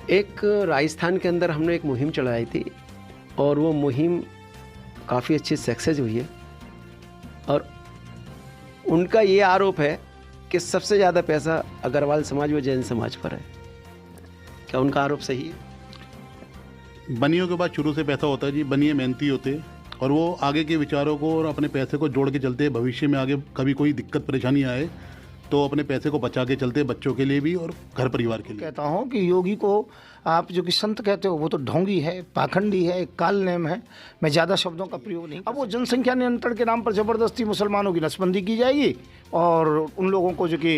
एक राजस्थान के अंदर हमने एक मुहिम चलाई थी और वो मुहिम काफ़ी अच्छी सक्सेस हुई है। और उनका ये आरोप है कि सबसे ज़्यादा पैसा अग्रवाल समाज व जैन समाज पर है। क्या उनका आरोप सही है? बनियों के बाद शुरू से पैसा होता है जी। बनिए मेहनती होते और वो आगे के विचारों को और अपने पैसे को जोड़ के चलते हैं। भविष्य में आगे कभी कोई दिक्कत परेशानी आए तो अपने पैसे को बचा के चलते हैं, बच्चों के लिए भी और घर परिवार के लिए। कहता हूँ कि योगी को आप जो कि संत कहते हो वो तो ढोंगी है, पाखंडी है, काल नेम है। मैं ज़्यादा शब्दों का प्रयोग नहीं। अब वो जनसंख्या नियंत्रण के नाम पर ज़बरदस्ती मुसलमानों की नसबंदी की जाएगी और उन लोगों को जो कि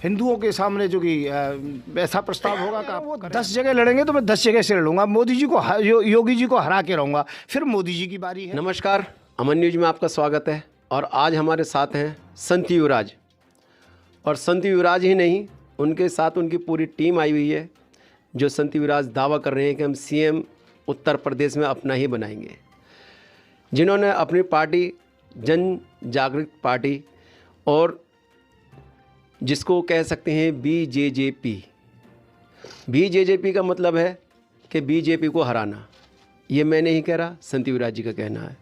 हिंदुओं के सामने जो कि ऐसा प्रस्ताव होगा कि वो 10 जगह लड़ेंगे तो मैं 10 जगह से लड़ूंगा। मोदी जी को योगी जी को हरा के रहूँगा, फिर मोदी जी की बारी है। नमस्कार, अमन न्यूज में आपका स्वागत है। और आज हमारे साथ हैं संत युवराज। और संत युवराज ही नहीं, उनके साथ उनकी पूरी टीम आई हुई है जो संत युवराज दावा कर रहे हैं कि हम सीएम उत्तर प्रदेश में अपना ही बनाएंगे। जिन्होंने अपनी पार्टी जन जागृत पार्टी और जिसको कह सकते हैं बीजेजेपी का मतलब है कि बीजेपी को हराना। ये मैं नहीं कह रहा, संत युवराज जी का कहना है।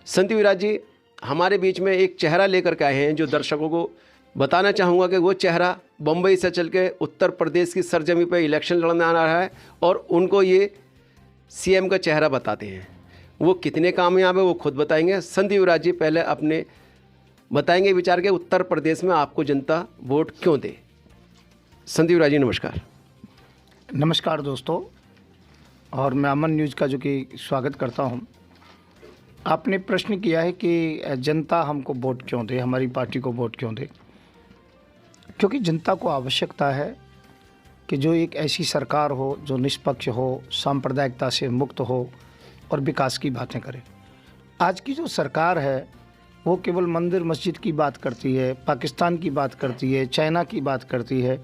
संत युवराज जी हमारे बीच में एक चेहरा लेकर के आए हैं जो दर्शकों को बताना चाहूँगा कि वो चेहरा बम्बई से चल के उत्तर प्रदेश की सरजमी पर इलेक्शन लड़ने आ रहा है और उनको ये सीएम का चेहरा बताते हैं। वो कितने कामयाब है वो खुद बताएंगे। संत युवराज जी पहले अपने बताएंगे विचार के उत्तर प्रदेश में आपको जनता वोट क्यों दे। संत युवराज जी नमस्कार। नमस्कार दोस्तों, और मैं अमन न्यूज़ का जो कि स्वागत करता हूँ। आपने प्रश्न किया है कि जनता हमको वोट क्यों दे, हमारी पार्टी को वोट क्यों दे। क्योंकि जनता को आवश्यकता है कि जो एक ऐसी सरकार हो जो निष्पक्ष हो, सांप्रदायिकता से मुक्त हो और विकास की बातें करे। आज की जो सरकार है वो केवल मंदिर मस्जिद की बात करती है, पाकिस्तान की बात करती है, चाइना की बात करती है,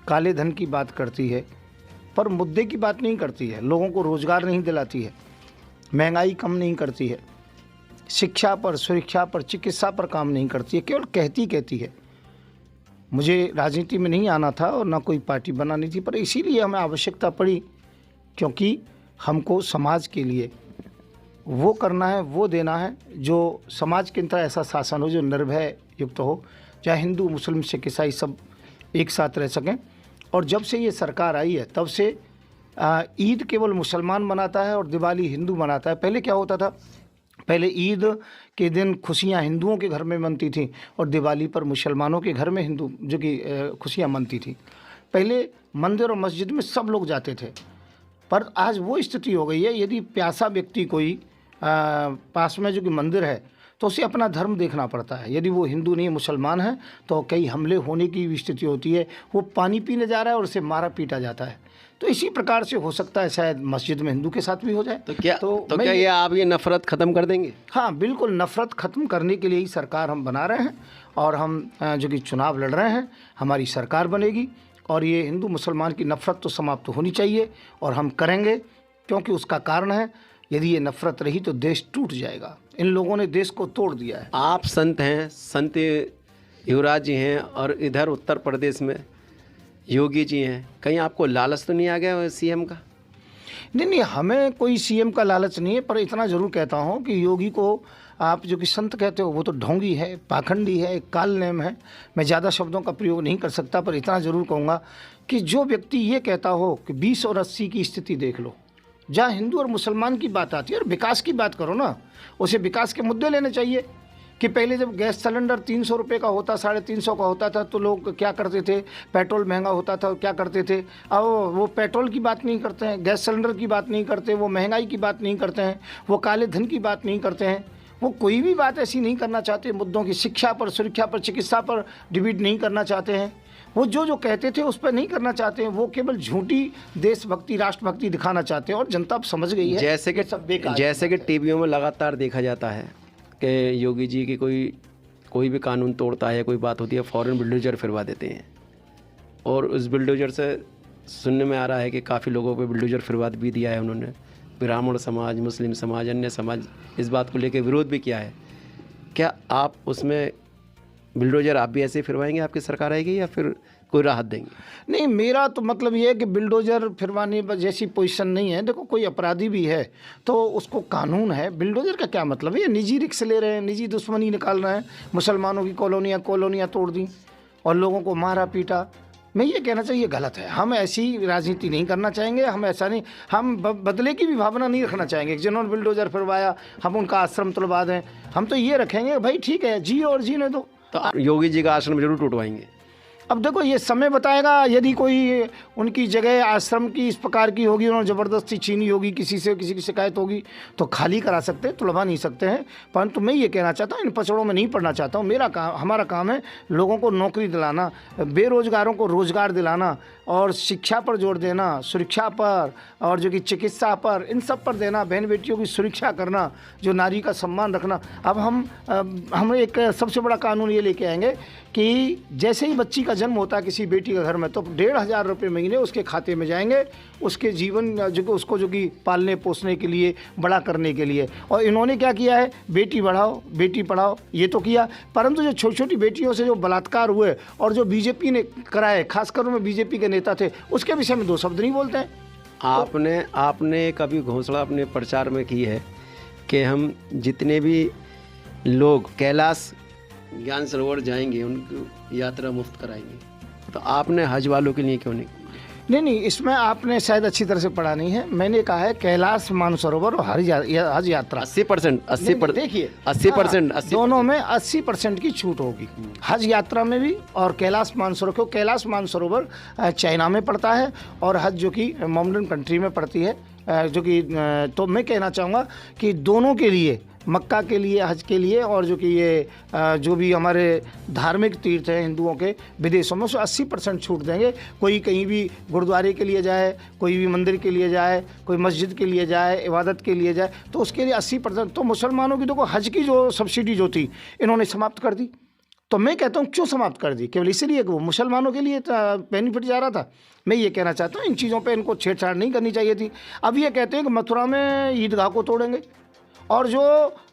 काले धन की बात करती है, पर मुद्दे की बात नहीं करती है। लोगों को रोज़गार नहीं दिलाती है, महंगाई कम नहीं करती है, शिक्षा पर, सुरक्षा पर, चिकित्सा पर काम नहीं करती है, केवल कहती है। मुझे राजनीति में नहीं आना था और ना कोई पार्टी बनानी थी, पर इसीलिए हमें आवश्यकता पड़ी क्योंकि हमको समाज के लिए वो करना है, वो देना है जो समाज के अंदर ऐसा शासन हो जो निर्भय युक्त हो, चाहे हिंदू मुस्लिम सिख ईसाई सब एक साथ रह सकें। और जब से ये सरकार आई है तब से ईद केवल मुसलमान मनाता है और दिवाली हिंदू मनाता है। पहले क्या होता था, पहले ईद के दिन खुशियां हिंदुओं के घर में मनती थी और दिवाली पर मुसलमानों के घर में हिंदू जो कि खुशियां मनती थी। पहले मंदिर और मस्जिद में सब लोग जाते थे, पर आज वो स्थिति हो गई है, यदि प्यासा व्यक्ति कोई पास में जो कि मंदिर है तो उसे अपना धर्म देखना पड़ता है। यदि वो हिंदू नहीं मुसलमान है तो कई हमले होने की भी स्थिति होती है। वो पानी पीने जा रहा है और उसे मारा पीटा जाता है। तो इसी प्रकार से हो सकता है शायद मस्जिद में हिंदू के साथ भी हो जाए। तो क्या ये आप ये नफ़रत ख़त्म कर देंगे? हाँ बिल्कुल, नफ़रत ख़त्म करने के लिए ही सरकार हम बना रहे हैं और हम जो कि चुनाव लड़ रहे हैं, हमारी सरकार बनेगी और ये हिंदू मुसलमान की नफ़रत तो समाप्त होनी चाहिए और हम करेंगे। क्योंकि उसका कारण है, यदि ये नफ़रत रही तो देश टूट जाएगा। इन लोगों ने देश को तोड़ दिया है। आप संत हैं, संत युवराज जी हैं और इधर उत्तर प्रदेश में योगी जी हैं, कहीं आपको लालच तो नहीं आ गया सीएम का? नहीं, हमें कोई सीएम का लालच नहीं है, पर इतना ज़रूर कहता हूँ कि योगी को आप जो कि संत कहते हो वो तो ढोंगी है, पाखंडी है, काल नेम है। मैं ज़्यादा शब्दों का प्रयोग नहीं कर सकता, पर इतना ज़रूर कहूँगा कि जो व्यक्ति ये कहता हो कि 20 और 80 की स्थिति देख लो, जहाँ हिंदू और मुसलमान की बात आती है और विकास की बात करो ना, उसे विकास के मुद्दे लेने चाहिए। कि पहले जब गैस सिलेंडर 300 रुपये का होता, 350 का होता था तो लोग क्या करते थे, पेट्रोल महंगा होता था, क्या करते थे। अब वो पेट्रोल की बात नहीं करते हैं, गैस सिलेंडर की बात नहीं करते, वो महंगाई की बात नहीं करते हैं, वो काले धन की बात नहीं करते हैं, वो कोई भी बात ऐसी नहीं करना चाहते। मुद्दों की शिक्षा पर, सुरक्षा पर, चिकित्सा पर डिबेट नहीं करना चाहते हैं। वो जो कहते थे उस पर नहीं करना चाहते हैं। वो केवल झूठी देशभक्ति, राष्ट्रभक्ति दिखाना चाहते हैं और जनता अब समझ गई है। जैसे कि टीवियों में लगातार देखा जाता है कि योगी जी की कोई भी कानून तोड़ता है, कोई बात होती है, फ़ौरन बुलडोजर फिरवा देते हैं। और उस बुलडोजर से सुनने में आ रहा है कि काफ़ी लोगों पे बुलडोजर फिरवा भी दिया है उन्होंने। ब्राह्मण समाज, मुस्लिम समाज, अन्य समाज इस बात को लेकर विरोध भी किया है। क्या आप उसमें बुलडोजर आप भी ऐसे फिरवाएंगे, आपकी सरकार आएगी, या फिर कोई राहत देंगे? नहीं, मेरा तो मतलब ये है कि बिल्डोजर फिरवाने जैसी पोजीशन नहीं है। देखो, कोई अपराधी भी है तो उसको कानून है। बिल्डोजर का क्या मतलब है? ये निजी रिक्स ले रहे हैं, निजी दुश्मनी निकाल रहे हैं। मुसलमानों की कॉलोनियाँ तोड़ दी और लोगों को मारा पीटा। मैं ये कहना चाहिए गलत है। हम ऐसी राजनीति नहीं करना चाहेंगे। हम ऐसा नहीं, हम बदले की भी भावना नहीं रखना चाहेंगे। जिन्होंने बिल्डोजर फिरवाया हम उनका आश्रम तुड़वा दें। हम तो ये रखेंगे भाई ठीक है, जिए और जीने दो। तो आप योगी जी का आश्रम जरूर टूटवाएंगे? अब देखो, ये समय बताएगा। यदि कोई उनकी जगह आश्रम की इस प्रकार की होगी, उन्होंने ज़बरदस्ती छीनी होगी, किसी से किसी की शिकायत होगी, तो खाली करा सकते हैं, तुड़वा नहीं सकते हैं। परंतु मैं ये कहना चाहता हूँ, इन पचड़ों में नहीं पड़ना चाहता हूँ। हमारा काम है लोगों को नौकरी दिलाना, बेरोजगारों को रोजगार दिलाना और शिक्षा पर जोर देना, सुरक्षा पर और जो कि चिकित्सा पर, इन सब पर देना, बहन बेटियों की सुरक्षा करना, जो नारी का सम्मान रखना। अब हम एक सबसे बड़ा कानून ये लेके आएंगे कि जैसे ही बच्ची का जन्म होता है किसी बेटी के घर में, तो 1,500 रुपये महीने उसके खाते में जाएंगे, उसके जीवन उसको जो कि पालने पोसने के लिए, बड़ा करने के लिए। और इन्होंने क्या किया है? बेटी बढ़ाओ बेटी पढ़ाओ, ये तो किया। परंतु जो छोटी छोटी बेटियों से जो बलात्कार हुए और जो बीजेपी ने कराए, खासकर में बीजेपी के नेता थे, उसके विषय में 2 शब्द नहीं बोलते हैं। आपने कभी घोषणा अपने प्रचार में की है कि हम जितने भी लोग कैलाश ज्ञान सरोवर जाएंगे उनकी यात्रा मुफ्त कराएंगे, तो आपने हज वालों के लिए क्यों नहीं? नहीं, इसमें आपने शायद अच्छी तरह से पढ़ा नहीं है। मैंने कहा है कैलाश मानसरोवर और हज यात्रा 80%। देखिए 80% दोनों में 80% की छूट होगी, हज यात्रा में भी और कैलाश मानसरोवर। क्यों? कैलाश मानसरोवर चाइना में पड़ता है और हज जो कि मॉडर्न कंट्री में पड़ती है, जो कि तो मैं कहना चाहूँगा कि दोनों के लिए, मक्का के लिए, हज के लिए, और जो कि ये जो भी हमारे धार्मिक तीर्थ हैं हिंदुओं के विदेशों में, उसको 80% छूट देंगे। कोई कहीं भी गुरुद्वारे के लिए जाए, कोई भी मंदिर के लिए जाए, कोई मस्जिद के लिए जाए, इबादत के लिए जाए, तो उसके लिए 80%। तो मुसलमानों की देखो हज की जो सब्सिडी जो थी इन्होंने समाप्त कर दी। तो मैं कहता हूँ क्यों समाप्त कर दी? केवल इसलिए कि वो मुसलमानों के लिए बेनिफिट जा रहा था। मैं ये कहना चाहता हूँ इन चीज़ों पे इनको छेड़छाड़ नहीं करनी चाहिए थी। अब ये कहते हैं कि मथुरा में ईदगाह को तोड़ेंगे और जो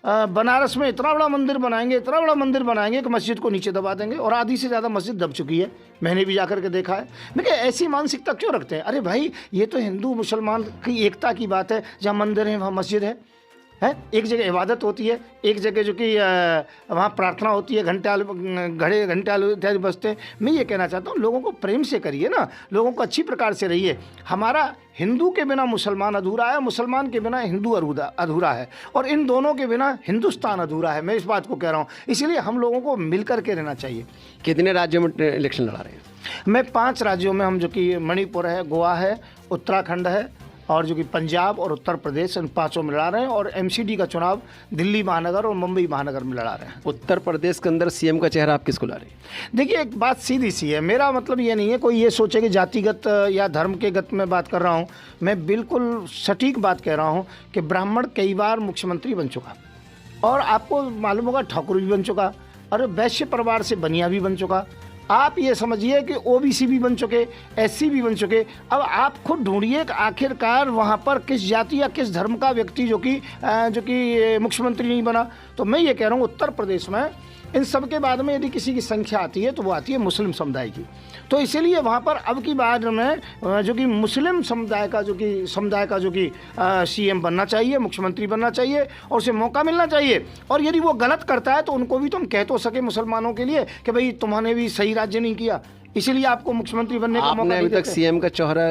बनारस में इतना बड़ा मंदिर बनाएंगे कि मस्जिद को नीचे दबा देंगे, और आधी से ज़्यादा मस्जिद दब चुकी है। मैंने भी जाकर के देखा है। मैं क्या ऐसी मानसिकता क्यों रखते हैं? अरे भाई, ये तो हिंदू मुसलमान की एकता की बात है। जहाँ मंदिर है वहाँ मस्जिद है। एक जगह इबादत होती है, एक जगह जो कि वहाँ प्रार्थना होती है, घंटे इत्यादि बजते हैं। मैं ये कहना चाहता हूँ लोगों को प्रेम से करिए ना, लोगों को अच्छी प्रकार से रहिए। हमारा हिंदू के बिना मुसलमान अधूरा है, मुसलमान के बिना हिंदू अधूरा है, और इन दोनों के बिना हिंदुस्तान अधूरा है। मैं इस बात को कह रहा हूँ। इसीलिए हम लोगों को मिल कर के रहना चाहिए। कितने राज्यों में इलेक्शन लड़ा रहे हैं? मैं 5 राज्यों में, हम जो कि मणिपुर है, गोवा है, उत्तराखंड है और जो कि पंजाब और उत्तर प्रदेश, इन 5 में लड़ा रहे हैं। और एमसीडी का चुनाव दिल्ली महानगर और मुंबई महानगर में लड़ा रहे हैं। उत्तर प्रदेश के अंदर सीएम का चेहरा आप किसको ला रहे हैं? देखिए, एक बात सीधी सी है। मेरा मतलब ये नहीं है कोई ये सोचे कि जातिगत या धर्म के गत में बात कर रहा हूँ। मैं बिल्कुल सटीक बात कह रहा हूँ कि ब्राह्मण कई बार मुख्यमंत्री बन चुका, और आपको मालूम होगा ठाकुर भी बन चुका, और वैश्य परिवार से बनिया भी बन चुका। आप ये समझिए कि ओबीसी भी बन चुके, एससी भी बन चुके। अब आप खुद ढूंढिए कि आखिरकार वहाँ पर किस जाति या किस धर्म का व्यक्ति जो कि मुख्यमंत्री नहीं बना। तो मैं ये कह रहा हूँ उत्तर प्रदेश में इन सब के बाद में यदि किसी की संख्या आती है तो वो आती है मुस्लिम समुदाय की। तो इसीलिए वहाँ पर अब की बार में जो कि मुस्लिम समुदाय का जो कि सीएम बनना चाहिए, मुख्यमंत्री बनना चाहिए, और उसे मौका मिलना चाहिए। और यदि वो गलत करता है तो उनको भी तुम कह तो सके मुसलमानों के लिए कि भाई तुम्हारे भी सही राज्य नहीं किया, इसीलिए आपको मुख्यमंत्री बनने का मौका नहीं देते। अभी तक सीएम का चेहरा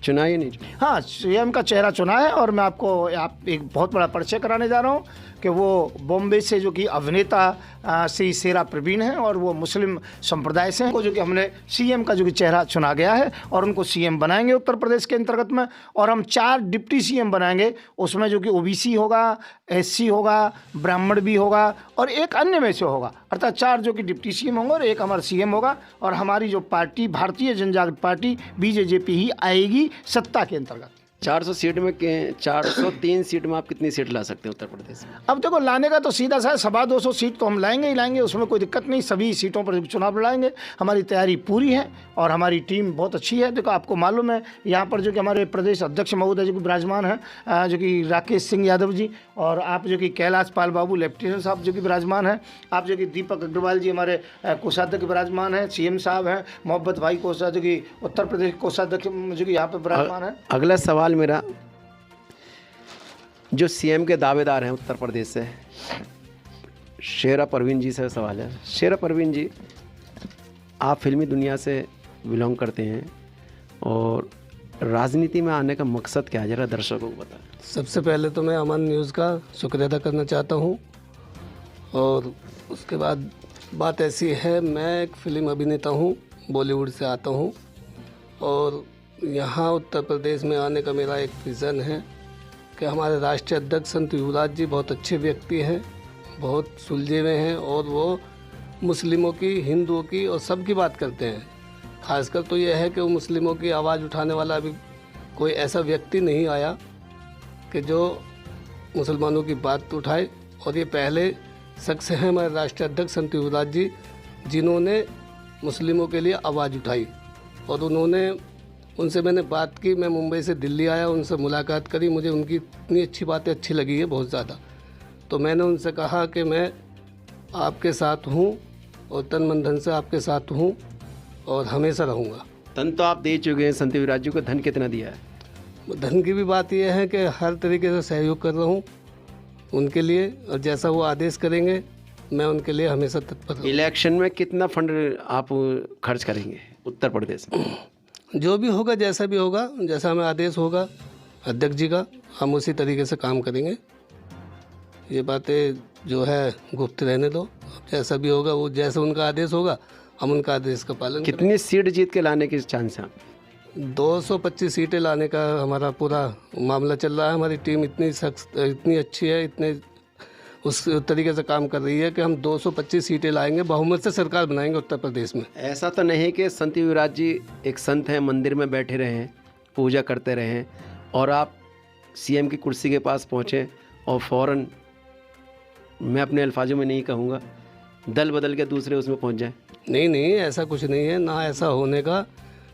चुना ही नहीं? हाँ, सीएम का चेहरा चुना है, और मैं आपको एक बहुत बड़ा परिचय कराने जा रहा हूँ कि वो बॉम्बे से जो कि अभिनेता श्री शेरा प्रवीण हैं, और वो मुस्लिम संप्रदाय से हैं, जो कि हमने सीएम का जो कि चेहरा चुना गया है, और उनको सीएम बनाएंगे उत्तर प्रदेश के अंतर्गत में। और हम 4 डिप्टी सीएम बनाएंगे, उसमें जो कि ओबीसी होगा, एससी होगा, ब्राह्मण भी होगा, और एक अन्य में से होगा। अर्थात 4 जो कि डिप्टी सीएम होंगे और एक हमारा सीएम होगा। और हमारी जो पार्टी भारतीय जनजागृति पार्टी BJP ही आएगी सत्ता के अंतर्गत। 400 सीट में 403 सीट में आप कितनी सीट ला सकते हैं उत्तर प्रदेश में? अब देखो, लाने का तो सीधा सा है, 250 सीट तो हम लाएंगे ही लाएंगे, उसमें कोई दिक्कत नहीं। सभी सीटों पर चुनाव लड़ाएंगे, हमारी तैयारी पूरी है और हमारी टीम बहुत अच्छी है। देखो, आपको मालूम है यहाँ पर जो कि हमारे प्रदेश अध्यक्ष महोदय जो कि विराजमान हैं, जो कि राकेश सिंह यादव जी, और आप जो कि कैलाश पाल बाबू लेफ्टिनेंट साहब जो कि विराजमान हैं, आप जो कि दीपक अग्रवाल जी हमारे कोषाध्यक्ष विराजमान हैं, CM साहब हैं, मोहब्बत भाई कोषा जो कि उत्तर प्रदेश कोषाध्यक्ष जो कि यहाँ पर विराजमान है। अगला सवाल मेरा, जो CM के दावेदार हैं उत्तर प्रदेश से, शेरा परवीन जी से सवाल है। शेरा परवीन जी, आप फिल्मी दुनिया से बिलोंग करते हैं और राजनीति में आने का मकसद क्या है, जरा दर्शकों को बताएं। सबसे पहले तो मैं अमन न्यूज़ का शुक्रिया अदा करना चाहता हूं, और उसके बाद बात ऐसी है, मैं एक फिल्म अभिनेता हूं, बॉलीवुड से आता हूं, और यहाँ उत्तर प्रदेश में आने का मेरा एक विज़न है कि हमारे राष्ट्रीय अध्यक्ष संत युवराज जी बहुत अच्छे व्यक्ति हैं, बहुत सुलझे हुए हैं, और वो मुस्लिमों की, हिंदुओं की और सबकी बात करते हैं। खासकर तो यह है कि वो मुस्लिमों की आवाज़ उठाने वाला अभी कोई ऐसा व्यक्ति नहीं आया कि जो मुसलमानों की बात उठाए, और ये पहले शख्स हैं हमारे राष्ट्रीय अध्यक्ष संत युवराज जी, जिन्होंने मुस्लिमों के लिए आवाज़ उठाई। और उनसे मैंने बात की, मैं मुंबई से दिल्ली आया, उनसे मुलाकात करी, मुझे उनकी इतनी अच्छी बातें अच्छी लगी है, बहुत ज़्यादा। तो मैंने उनसे कहा कि मैं आपके साथ हूँ और तन मन धन से आपके साथ हूँ और हमेशा रहूँगा। धन तो आप दे चुके हैं संत युवराज जी को, धन कितना दिया है? धन की भी बात यह है कि हर तरीके से सहयोग कर रहा हूँ उनके लिए, और जैसा वो आदेश करेंगे मैं उनके लिए हमेशा तत्पर हूँ। इलेक्शन में कितना फंड आप खर्च करेंगे उत्तर प्रदेश में? जो भी होगा, जैसा भी होगा, जैसा हमें आदेश होगा अध्यक्ष जी का, हम उसी तरीके से काम करेंगे। ये बातें जो है गुप्त रहने दो, जैसा भी होगा, वो जैसा उनका आदेश होगा हम उनका आदेश का पालन करेंगे। कितनी सीट जीत के लाने के चांस हैं? 225 सीटें लाने का हमारा पूरा मामला चल रहा है। हमारी टीम इतनी अच्छी है, इतने उस तरीके से काम कर रही है कि हम 225 सीटें लाएंगे, बहुमत से सरकार बनाएंगे उत्तर प्रदेश में। ऐसा तो नहीं कि संत युवराज जी एक संत हैं, मंदिर में बैठे रहे हैं, पूजा करते रहे हैं, और आप CM की कुर्सी के पास पहुँचें और फ़ौरन, मैं अपने अल्फाजों में नहीं कहूँगा, दल बदल के दूसरे उसमें पहुँच जाए? नहीं, ऐसा कुछ नहीं है, ना ऐसा होने का,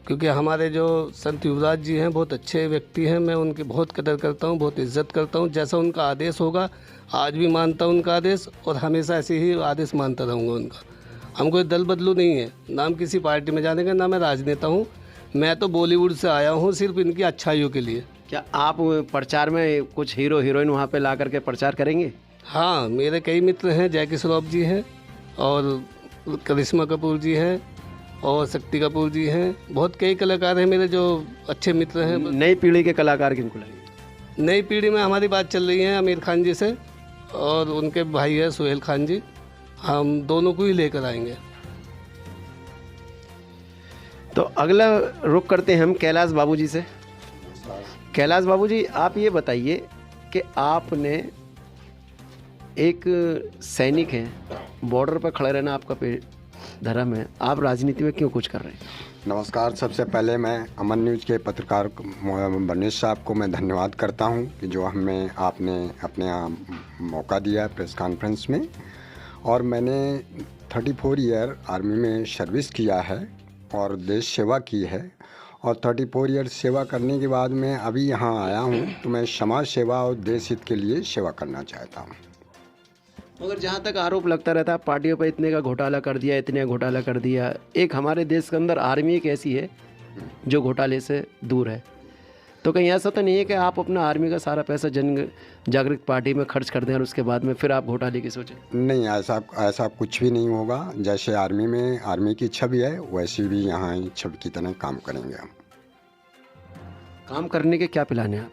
क्योंकि हमारे जो संत युवराज जी हैं बहुत अच्छे व्यक्ति हैं, मैं उनकी बहुत कदर करता हूं, बहुत इज्जत करता हूं। जैसा उनका आदेश होगा, आज भी मानता हूं उनका आदेश, और हमेशा ऐसे ही आदेश मानता रहूँगा उनका। हम कोई दल बदलू नहीं है, ना हम किसी पार्टी में जाने का, ना मैं राजनेता हूँ। मैं तो बॉलीवुड से आया हूँ सिर्फ इनकी अच्छाइयों के लिए। क्या आप प्रचार में कुछ हीरो हीरोइन वहाँ पे ला करके प्रचार करेंगे? हाँ, मेरे कई मित्र हैं, जैकी श्रॉफ जी हैं, और करिश्मा कपूर जी हैं, और शक्ति कपूर जी हैं, बहुत कई कलाकार हैं मेरे जो अच्छे मित्र हैं। नई पीढ़ी के कलाकार किनको लाएंगे? नई पीढ़ी में हमारी बात चल रही है आमिर खान जी से, और उनके भाई है सोहेल खान जी, हम दोनों को ही लेकर आएंगे। तो अगला रुख करते हैं हम कैलाश बाबू जी से। कैलाश बाबू जी, आप ये बताइए कि आपने, एक सैनिक हैं, बॉर्डर पर खड़े रहना आपका धर्म है, आप राजनीति में क्यों कुछ कर रहे हैं? नमस्कार। सबसे पहले मैं अमन न्यूज़ के पत्रकार बर्नेश साहब को मैं धन्यवाद करता हूं कि जो आपने अपने यहाँ मौका दिया है प्रेस कॉन्फ्रेंस में। और मैंने 34 ईयर आर्मी में सर्विस किया है और देश सेवा की है, और 34 ईयर सेवा करने के बाद मैं अभी यहाँ आया हूँ, तो मैं समाज सेवा और देश हित के लिए सेवा करना चाहता हूँ। मगर जहाँ तक आरोप लगता रहता है पार्टियों पर इतने का घोटाला कर दिया, इतने घोटाला कर दिया, एक हमारे देश के अंदर आर्मी एक ऐसी है जो घोटाले से दूर है, तो कहीं ऐसा तो नहीं है कि आप अपना आर्मी का सारा पैसा जन जागृत पार्टी में खर्च कर दें और उसके बाद में फिर आप घोटाले की सोचें? नहीं, ऐसा कुछ भी नहीं होगा। जैसे आर्मी में आर्मी की छवि है, वैसे भी यहाँ छवि की तरह काम करेंगे हम। काम करने के क्या प्लान है आप?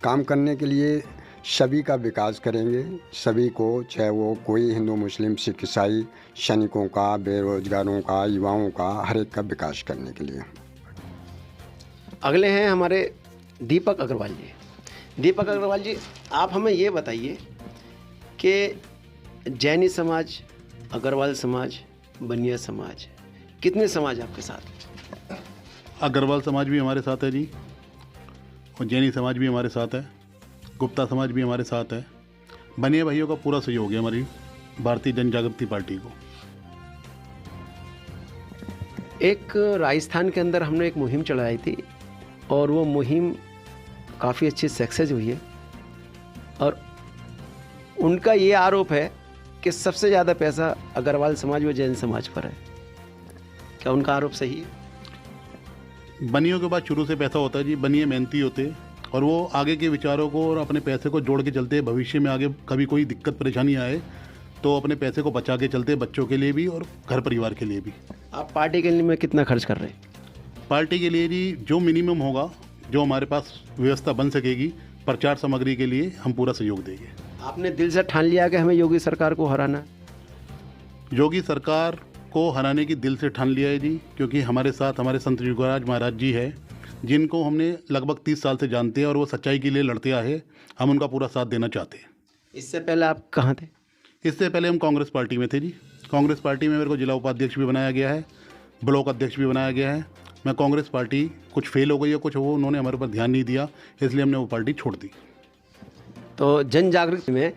काम करने के लिए सभी का विकास करेंगे, सभी को, चाहे वो कोई हिंदू मुस्लिम सिख ईसाई, सैनिकों का, बेरोजगारों का, युवाओं का, हर एक का विकास करने के लिए। अगले हैं हमारे दीपक अग्रवाल जी। दीपक अग्रवाल जी, आप हमें ये बताइए कि जैनी समाज, अग्रवाल समाज, बनिया समाज, कितने समाज आपके साथ? अग्रवाल समाज भी हमारे साथ है जी, और जैनी समाज भी हमारे साथ है, गुप्ता समाज भी हमारे साथ है। बनिया भाइयों का पूरा सहयोग है हमारी भारतीय जन जागृति पार्टी को। एक राजस्थान के अंदर हमने एक मुहिम चलाई थी और वो मुहिम काफ़ी अच्छी सक्सेस हुई है और उनका ये आरोप है कि सबसे ज़्यादा पैसा अग्रवाल समाज व जैन समाज पर है। क्या उनका आरोप सही है? बनियों के बाद शुरू से पैसा होता है जी, बनिए मेहनती होते और वो आगे के विचारों को और अपने पैसे को जोड़ के चलते। भविष्य में आगे कभी कोई दिक्कत परेशानी आए तो अपने पैसे को बचा के चलते, बच्चों के लिए भी और घर परिवार के लिए भी। आप पार्टी के लिए में कितना खर्च कर रहे हैं? पार्टी के लिए जी जो मिनिमम होगा, जो हमारे पास व्यवस्था बन सकेगी प्रचार सामग्री के लिए, हम पूरा सहयोग देंगे। आपने दिल से ठान लिया कि हमें योगी सरकार को हराना है? योगी सरकार को हराने की दिल से ठान लिया है जी, क्योंकि हमारे साथ हमारे संत युगराज महाराज जी है, जिनको हमने लगभग 30 साल से जानते हैं और वो सच्चाई के लिए लड़ते आए। हम उनका पूरा साथ देना चाहते हैं। इससे पहले आप कहाँ थे? इससे पहले हम कांग्रेस पार्टी में थे जी। कांग्रेस पार्टी में मेरे को जिला उपाध्यक्ष भी बनाया गया है, ब्लॉक अध्यक्ष भी बनाया गया है। मैं कांग्रेस पार्टी कुछ फेल हो गई है, कुछ वो उन्होंने हमारे ऊपर ध्यान नहीं दिया, इसलिए हमने वो पार्टी छोड़ दी। तो जन जागृति में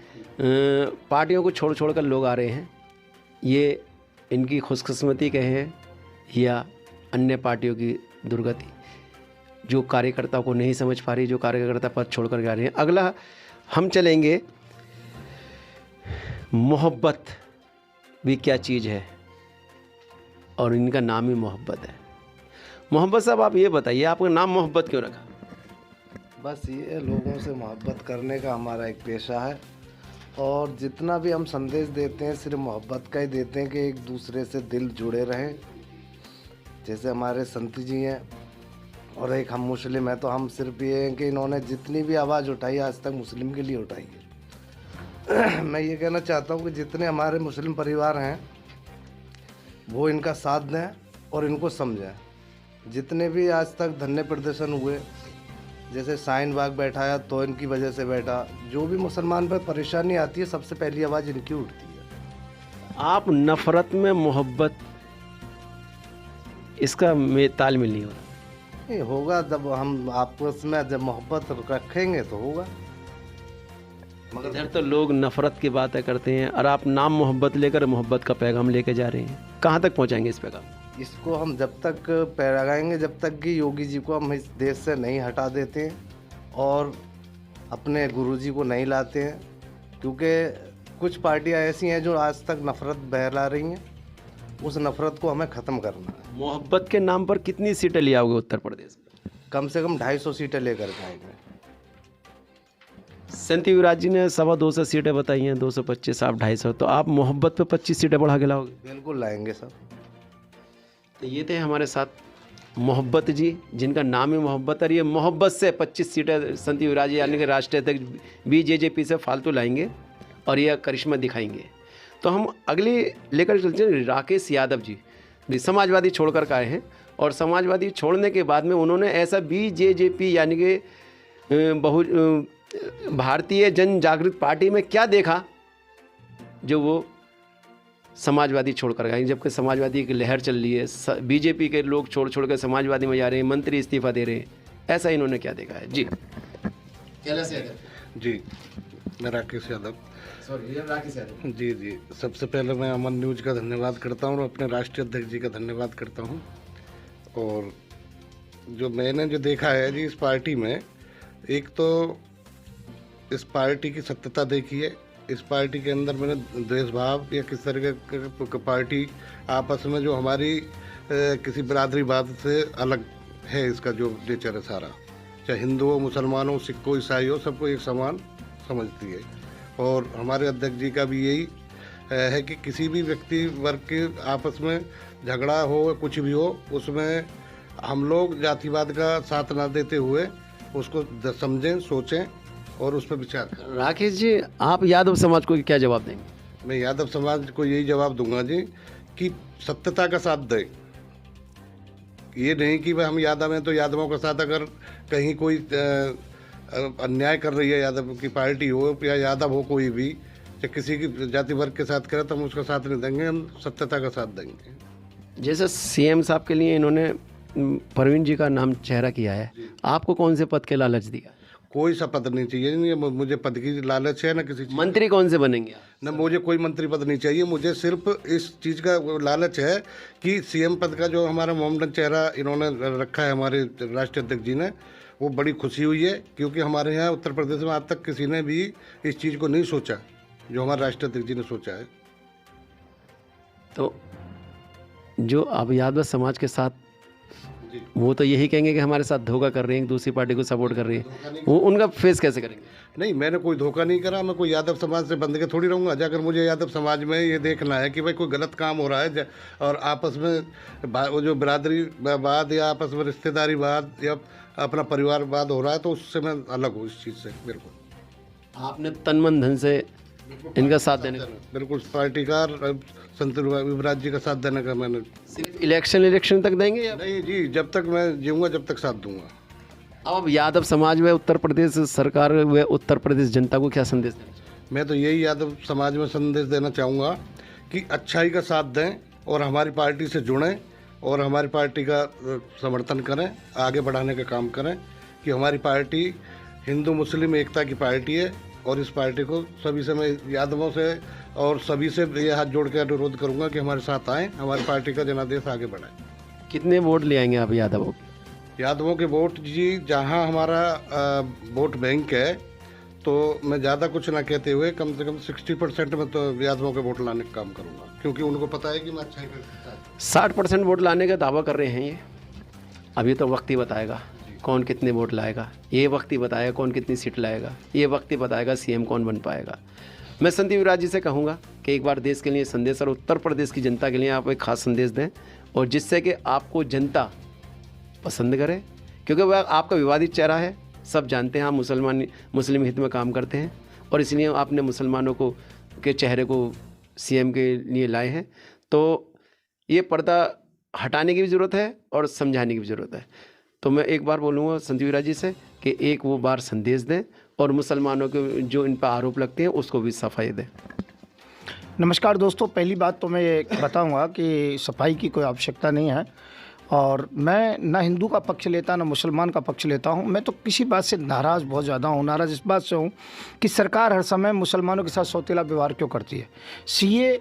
पार्टियों को छोड़ छोड़ कर लोग आ रहे हैं, ये इनकी खुशकिस्मती कहें या अन्य पार्टियों की दुर्गति, जो कार्यकर्ता को नहीं समझ पा रही, जो कार्यकर्ता पद छोड़ कर जा रहे हैं। अगला हम चलेंगे, मोहब्बत भी क्या चीज़ है और इनका नाम ही मोहब्बत है। मोहब्बत साहब, आप ये बताइए, आपका नाम मोहब्बत क्यों रखा? बस ये लोगों से मोहब्बत करने का हमारा एक पेशा है और जितना भी हम संदेश देते हैं सिर्फ मोहब्बत का ही देते हैं कि एक दूसरे से दिल जुड़े रहें। जैसे हमारे संत जी हैं और एक हम मुस्लिम हैं, तो हम सिर्फ ये हैं कि इन्होंने जितनी भी आवाज़ उठाई आज तक मुस्लिम के लिए उठाई है। मैं ये कहना चाहता हूँ कि जितने हमारे मुस्लिम परिवार हैं वो इनका साथ दें और इनको समझें। जितने भी आज तक धरने प्रदर्शन हुए, जैसे शाहीन बाग बैठाया तो इनकी वजह से बैठा, जो भी मुसलमान पर परेशानी आती है सबसे पहली आवाज़ इनकी उठती है। आप नफ़रत में मोहब्बत, इसका तालमेल नहीं हो रहा। नहीं होगा, जब हम आपस में जब मोहब्बत रखेंगे तो होगा। मगर इधर तो लोग नफ़रत की बातें करते हैं और आप नाम मोहब्बत लेकर मोहब्बत का पैगाम लेके जा रहे हैं। कहाँ तक पहुँचाएंगे इस पैगाम? इसको हम जब तक पैरागाएंगे जब तक कि योगी जी को हम इस देश से नहीं हटा देते हैं और अपने गुरुजी को नहीं लाते हैं, क्योंकि कुछ पार्टियां ऐसी हैं जो आज तक नफ़रत बहला रही हैं। उस नफ़रत को हमें ख़त्म करना है। मोहब्बत के नाम पर कितनी सीटें ले आओगे उत्तर प्रदेश में? कम से कम 250 सीटें लेकर के आएंगे। संत युवराज जी ने 225 सीटें बताई हैं, 225, आप 250, तो आप मोहब्बत पे 25 सीटें बढ़ा के लाओगे? बिल्कुल लाएंगे सब। तो ये थे हमारे साथ मोहब्बत जी, जिनका नाम ही मोहब्बत है। ये मोहब्बत से 25 सीटें संत युवराज जी यानी कि राष्ट्रीय अध्यक्ष बीजेपी से फालतू लाएंगे और यह करिश्मा दिखाएंगे। तो हम अगली लेकर चलते हैं राकेश यादव जी, समाजवादी छोड़कर के आए हैं और समाजवादी छोड़ने के बाद में उन्होंने ऐसा बीजेपी यानी कि भारतीय जन जागृत पार्टी में क्या देखा जो वो समाजवादी छोड़ कर गए, जबकि समाजवादी की लहर चल रही है, बीजेपी के लोग छोड़ छोड़ कर समाजवादी में जा रहे हैं, मंत्री इस्तीफा दे रहे हैं, ऐसा इन्होंने क्या देखा है? जी जी, मैं राकेश यादव। राकेश यादव जी, सबसे पहले मैं अमन न्यूज़ का धन्यवाद करता हूँ और अपने राष्ट्रीय अध्यक्ष जी का धन्यवाद करता हूँ। और जो मैंने जो देखा है जी इस पार्टी में, एक तो इस पार्टी की सत्यता देखी है। इस पार्टी के अंदर मैंने द्वेष भाव या किस तरह की पार्टी आपस में जो हमारी किसी बिरादरी बात से अलग है, इसका जो नेचर है सारा, चाहे हिंदू हो, मुसलमान हो, सिख हो, ईसाई हो, सबको एक समान समझती है। और हमारे अध्यक्ष जी का भी यही है कि किसी भी व्यक्ति वर्ग के आपस में झगड़ा हो, कुछ भी हो, उसमें हम लोग जातिवाद का साथ ना देते हुए उसको समझें, सोचें और उस पर विचार करें। राकेश जी, आप यादव समाज को क्या जवाब देंगे? मैं यादव समाज को यही जवाब दूंगा जी कि सत्यता का साथ दें। ये नहीं कि भाई हम यादव हैं तो यादवों के साथ अगर कहीं कोई अन्याय कर रही है, यादव की पार्टी हो या यादव हो कोई भी, या किसी की जाति वर्ग के साथ करे तो हम उसका साथ नहीं देंगे, हम सत्यता का साथ देंगे। जैसे सीएम साहब के लिए इन्होंने परवीन जी का नाम चेहरा किया है, आपको कौन से पद के लालच दिया? कोई सा पद नहीं चाहिए, नहीं मुझे पद की लालच है ना किसी चीज़। मंत्री कौन से बनेंगे आप? ना मुझे कोई मंत्री पद नहीं चाहिए, मुझे सिर्फ इस चीज़ का लालच है कि सीएम पद का जो हमारा मोहम्मद चेहरा इन्होंने रखा है हमारे राष्ट्रीय अध्यक्ष जी ने, वो बड़ी खुशी हुई है, क्योंकि हमारे यहाँ उत्तर प्रदेश में आज तक किसी ने भी इस चीज़ को नहीं सोचा जो हमारे राष्ट्रीय अध्यक्ष जी ने सोचा है। तो जो अब यादव समाज के साथ, वो तो यही कहेंगे कि हमारे साथ धोखा कर रहे हैं, दूसरी पार्टी को सपोर्ट कर रही है, वो उनका फेस कैसे करेंगे? नहीं, मैंने कोई धोखा नहीं करा, मैं कोई यादव समाज से बंध के थोड़ी रहूँगा। अगर मुझे यादव समाज में ये देखना है कि भाई कोई गलत काम हो रहा है और आपस में वो जो बिरादरी वाद या आपस में रिश्तेदारी वाद या अपना परिवारवाद हो रहा है, तो उससे मैं अलग हूँ इस चीज़ से। मेरे को आपने तन मन धन से इनका साथ देने का, बिल्कुल पार्टी का संत युवराज जी का साथ देने का मैंने। सिर्फ इलेक्शन तक देंगे या? नहीं जी, जब तक मैं जीऊँगा जब तक साथ दूंगा। अब यादव समाज व उत्तर प्रदेश सरकार व उत्तर प्रदेश जनता को क्या संदेश देना चाहिए? मैं तो यही यादव समाज में संदेश देना चाहूँगा कि अच्छाई का साथ दें और हमारी पार्टी से जुड़ें और हमारी पार्टी का समर्थन करें, आगे बढ़ाने का काम करें, कि हमारी पार्टी हिंदू मुस्लिम एकता की पार्टी है और इस पार्टी को सभी से, मैं यादवों से और सभी से ये हाथ जोड़ के अनुरोध करूँगा कि हमारे साथ आएँ, हमारी पार्टी का जनादेश आगे बढ़ाएं। कितने वोट ले आएंगे आप यादवों? यादवों के वोट जी, जहाँ हमारा वोट बैंक है, तो मैं ज़्यादा कुछ ना कहते हुए कम से कम 60% में तो यादवों के वोट लाने का काम करूँगा, क्योंकि उनको पता है कि मैं अच्छा ही कर सकता हूँ। 60% वोट लाने का दावा कर रहे हैं ये। अभी तो वक्त ही बताएगा कौन कितने वोट लाएगा, ये वक्त ही बताएगा कौन कितनी सीट लाएगा, ये वक्त ही बताएगा सीएम कौन बन पाएगा। मैं संत युवराज जी से कहूँगा कि एक बार देश के लिए संदेश और उत्तर प्रदेश की जनता के लिए आप एक खास संदेश दें, और जिससे कि आपको जनता पसंद करे, क्योंकि वह आपका विवादित चेहरा है, सब जानते हैं। आप मुस्लिम हित में काम करते हैं और इसलिए आपने मुसलमानों को के चेहरे को सीएम के लिए लाए हैं। तो ये पर्दा हटाने की भी ज़रूरत है और समझाने की भी ज़रूरत है। तो मैं एक बार बोलूँगा संत युवराज जी से कि एक वो बार संदेश दें और मुसलमानों के जो इन पर आरोप लगते हैं उसको भी सफाई दें। नमस्कार दोस्तों, पहली बात तो मैं ये बताऊंगा कि सफाई की कोई आवश्यकता नहीं है और मैं ना हिंदू का पक्ष लेता ना मुसलमान का पक्ष लेता हूं। मैं तो किसी बात से नाराज़ बहुत ज़्यादा हूं। नाराज़ इस बात से हूं कि सरकार हर समय मुसलमानों के साथ सौतेला व्यवहार क्यों करती है। सीए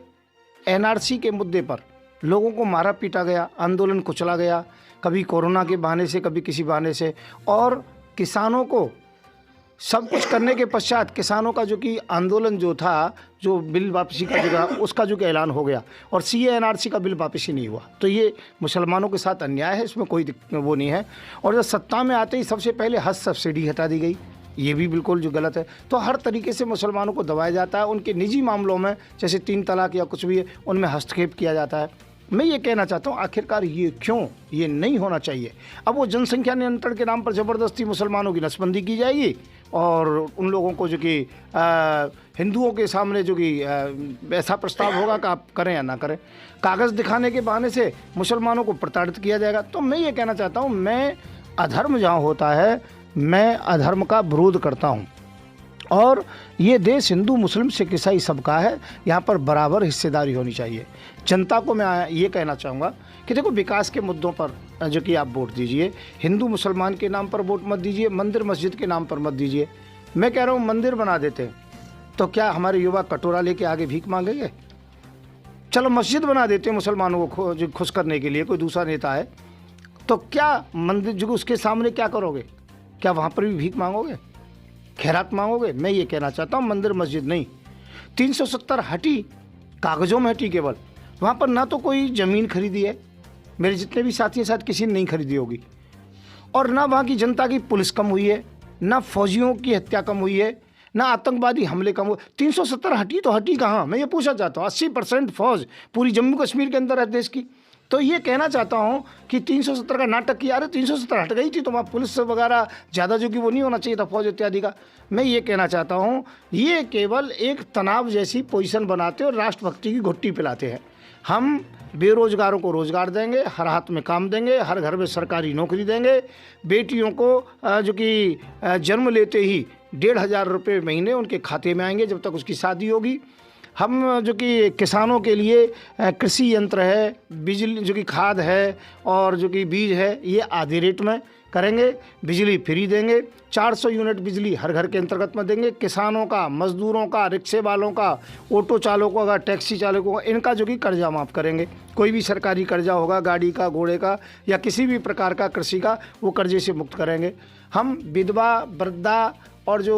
एनआरसी के मुद्दे पर लोगों को मारा पीटा गया, आंदोलन कुचला गया, कभी कोरोना के बहाने से, कभी किसी बहाने से, और किसानों को सब कुछ करने के पश्चात किसानों का जो कि आंदोलन जो था, जो बिल वापसी का जो था, उसका जो कि ऐलान हो गया और सीए एनआरसी का बिल वापस ही नहीं हुआ। तो ये मुसलमानों के साथ अन्याय है, इसमें कोई वो नहीं है। और जब सत्ता में आते ही सबसे पहले हज सब्सिडी हटा दी गई, ये भी बिल्कुल जो गलत है। तो हर तरीके से मुसलमानों को दबाया जाता है, उनके निजी मामलों में जैसे 3 तलाक या कुछ भी है उनमें हस्तक्षेप किया जाता है। मैं ये कहना चाहता हूँ आखिरकार ये क्यों, ये नहीं होना चाहिए। अब वो जनसंख्या नियंत्रण के नाम पर ज़बरदस्ती मुसलमानों की नसबंदी की जाएगी और उन लोगों को जो कि हिंदुओं के सामने जो कि ऐसा प्रस्ताव होगा कि आप करें या ना करें, कागज़ दिखाने के बहाने से मुसलमानों को प्रताड़ित किया जाएगा। तो मैं ये कहना चाहता हूँ, मैं अधर्म जहाँ होता है मैं अधर्म का विरोध करता हूँ और ये देश हिंदू मुस्लिम सिख ईसाई सबका है, यहाँ पर बराबर हिस्सेदारी होनी चाहिए। जनता को मैं ये कहना चाहूँगा कि देखो, विकास के मुद्दों पर जो कि आप वोट दीजिए, हिंदू मुसलमान के नाम पर वोट मत दीजिए, मंदिर मस्जिद के नाम पर मत दीजिए। मैं कह रहा हूँ मंदिर बना देते हैं तो क्या हमारे युवा कटोरा लेके आगे भीख मांगेंगे? चलो मस्जिद बना देते हैं मुसलमानों को खुश करने के लिए, कोई दूसरा नेता है तो क्या मंदिर जो उसके सामने क्या करोगे? क्या वहाँ पर भी भीख मांगोगे, खैरात मांगोगे? मैं ये कहना चाहता हूँ मंदिर मस्जिद नहीं, 370 हटी, कागज़ों में हटी केवल। वहाँ पर ना तो कोई ज़मीन खरीदी है, मेरे जितने भी साथी हैं शायद किसी ने नहीं खरीदी होगी, और ना वहाँ की जनता की पुलिस कम हुई है, ना फौजियों की हत्या कम हुई है, ना आतंकवादी हमले कम हुए। 370 हटी तो हटी कहाँ? मैं ये पूछना चाहता हूँ। 80% फौज पूरी जम्मू कश्मीर के अंदर है देश की। तो ये कहना चाहता हूँ कि 370 का नाटक किया, अरे 370 हट गई थी तो वहाँ पुलिस वगैरह ज़्यादा जो कि वो नहीं होना चाहिए था, फौज इत्यादि का। मैं ये कहना चाहता हूँ ये केवल एक तनाव जैसी पोजीशन बनाते और राष्ट्रभक्ति की घुट्टी पिलाते हैं। हम बेरोजगारों को रोज़गार देंगे, हर हाथ में काम देंगे, हर घर में सरकारी नौकरी देंगे, बेटियों को जो कि जन्म लेते ही 1500 रुपये महीने उनके खाते में आएंगे जब तक उसकी शादी होगी। हम जो कि किसानों के लिए कृषि यंत्र है, बिजली जो कि खाद है और जो कि बीज है, ये आधे रेट में करेंगे। बिजली फ्री देंगे, 400 यूनिट बिजली हर घर के अंतर्गत में देंगे। किसानों का, मजदूरों का, रिक्शे वालों का, ऑटो चालकों का, टैक्सी चालकों का, इनका जो कि कर्जा माफ़ करेंगे। कोई भी सरकारी कर्जा होगा, गाड़ी का, घोड़े का या किसी भी प्रकार का कृषि का, वो कर्जे से मुक्त करेंगे। हम विधवा, वृद्धा और जो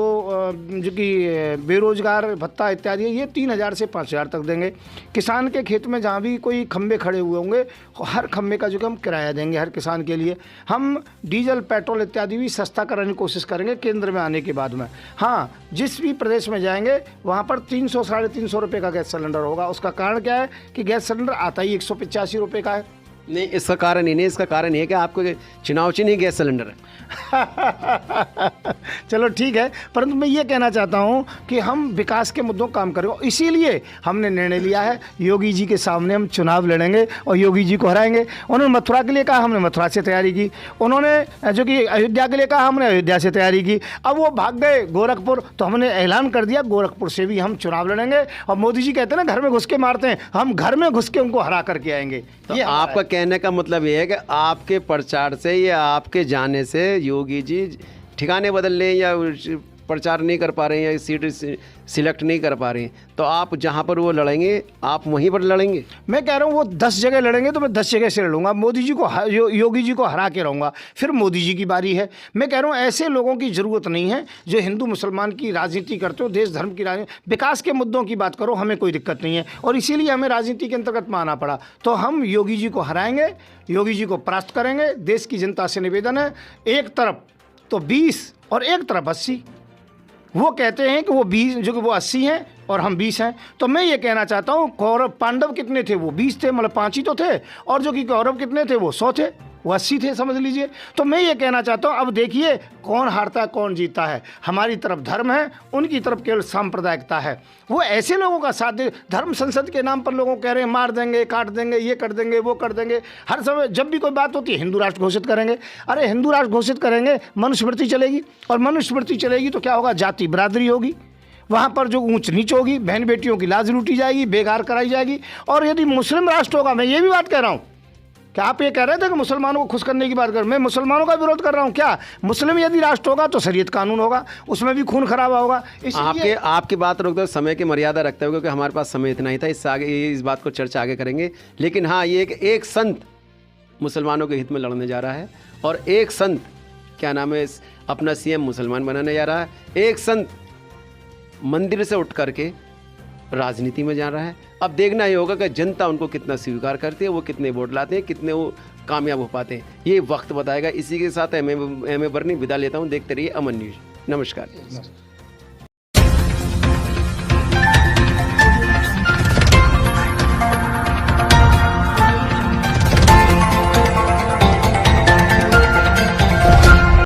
कि बेरोजगार भत्ता इत्यादि है, ये 3,000 से 5,000 तक देंगे। किसान के खेत में जहाँ भी कोई खंबे खड़े हुए होंगे, हर खंबे का जो कि हम किराया देंगे हर किसान के लिए। हम डीजल, पेट्रोल इत्यादि भी सस्ता कराने की कोशिश करेंगे केंद्र में आने के बाद में। हाँ, जिस भी प्रदेश में जाएंगे वहाँ पर 300 साढ़े 300 रुपये का गैस सिलेंडर होगा। उसका कारण क्या है कि गैस सिलेंडर आता ही 185 रुपये का है। नहीं, इसका कारण ही नहीं, इसका कारण ये है कि आपको चुनाव चिन्ह ही गैस सिलेंडर है। चलो ठीक है, परंतु मैं ये कहना चाहता हूँ कि हम विकास के मुद्दों पर काम करेंगे। इसीलिए हमने निर्णय लिया है, योगी जी के सामने हम चुनाव लड़ेंगे और योगी जी को हराएंगे। उन्होंने मथुरा के लिए कहा, हमने मथुरा से तैयारी की। उन्होंने जो कि अयोध्या के लिए कहा, हमने अयोध्या से तैयारी की। अब वो भाग गए गोरखपुर, तो हमने ऐलान कर दिया गोरखपुर से भी हम चुनाव लड़ेंगे। और मोदी जी कहते हैं ना, घर में घुस के मारते हैं, हम घर में घुस के उनको हरा करके आएंगे। तो आपका कहने का मतलब ये है कि आपके प्रचार से या आपके जाने से योगी जी ठिकाने बदल लें या प्रचार नहीं कर पा रहे हैं या सीट सिलेक्ट नहीं कर पा रहे हैं, तो आप जहां पर वो लड़ेंगे आप वहीं पर लड़ेंगे। मैं कह रहा हूँ वो 10 जगह लड़ेंगे तो मैं 10 जगह से लड़ूंगा। मोदी जी को, योगी जी को हरा के रहूँगा, फिर मोदी जी की बारी है। मैं कह रहा हूँ ऐसे लोगों की ज़रूरत नहीं है जो हिंदू मुसलमान की राजनीति करते हो, देश धर्म की राजनीति, विकास के मुद्दों की बात करो, हमें कोई दिक्कत नहीं है। और इसीलिए हमें राजनीति के अंतर्गत में आना पड़ा। तो हम योगी जी को हराएंगे, योगी जी को परास्त करेंगे। देश की जनता से निवेदन है, एक तरफ तो 20 और एक तरफ 80। वो कहते हैं कि वो 20 जो कि वो 80 हैं और हम 20 हैं। तो मैं ये कहना चाहता हूँ, कौरव पांडव कितने थे? वो 20 थे, मतलब 5 ही तो थे। और जो कि कौरव कितने थे? वो 100 थे, वो 80 थे, समझ लीजिए। तो मैं ये कहना चाहता हूँ, अब देखिए कौन हारता है कौन जीता है। हमारी तरफ धर्म है, उनकी तरफ केवल सांप्रदायिकता है। वो ऐसे लोगों का साथ दे, धर्म संसद के नाम पर लोगों कह रहे हैं मार देंगे, काट देंगे, ये कर देंगे, वो कर देंगे। हर समय जब भी कोई बात होती है हिंदू राष्ट्र घोषित करेंगे। अरे हिंदू राष्ट्र घोषित करेंगे, मनुस्मृति चलेगी, और मनुस्मृति चलेगी तो क्या होगा? जाति बिरादरी होगी, वहाँ पर जो ऊंच नीच होगी, बहन बेटियों की लाज लूटी जाएगी, बेगार कराई जाएगी। और यदि मुस्लिम राष्ट्र होगा, मैं ये भी बात कह रहा हूँ, क्या आप ये कह रहे थे कि मुसलमानों को खुश करने की बात कर? मैं मुसलमानों का विरोध कर रहा हूँ क्या? मुस्लिम यदि राष्ट्र होगा तो शरीयत कानून होगा, उसमें भी खून खराबा होगा। इसलिए आपकी बात रोक दो, समय की मर्यादा रखते हुए, क्योंकि हमारे पास समय इतना ही था। इससे आगे इस बात को चर्चा आगे करेंगे। लेकिन हाँ, ये एक संत मुसलमानों के हित में लड़ने जा रहा है और एक संत क्या नाम है, अपना CM मुसलमान बनाने जा रहा है। एक संत मंदिर से उठ करके राजनीति में जा रहा है। अब देखना ही होगा कि जनता उनको कितना स्वीकार करती है, वो कितने वोट लाते हैं, कितने वो कामयाब हो पाते हैं, ये वक्त बताएगा। इसी के साथ मैं बर्नी विदा लेता हूँ। देखते रहिए अमन न्यूज़। नमस्कार।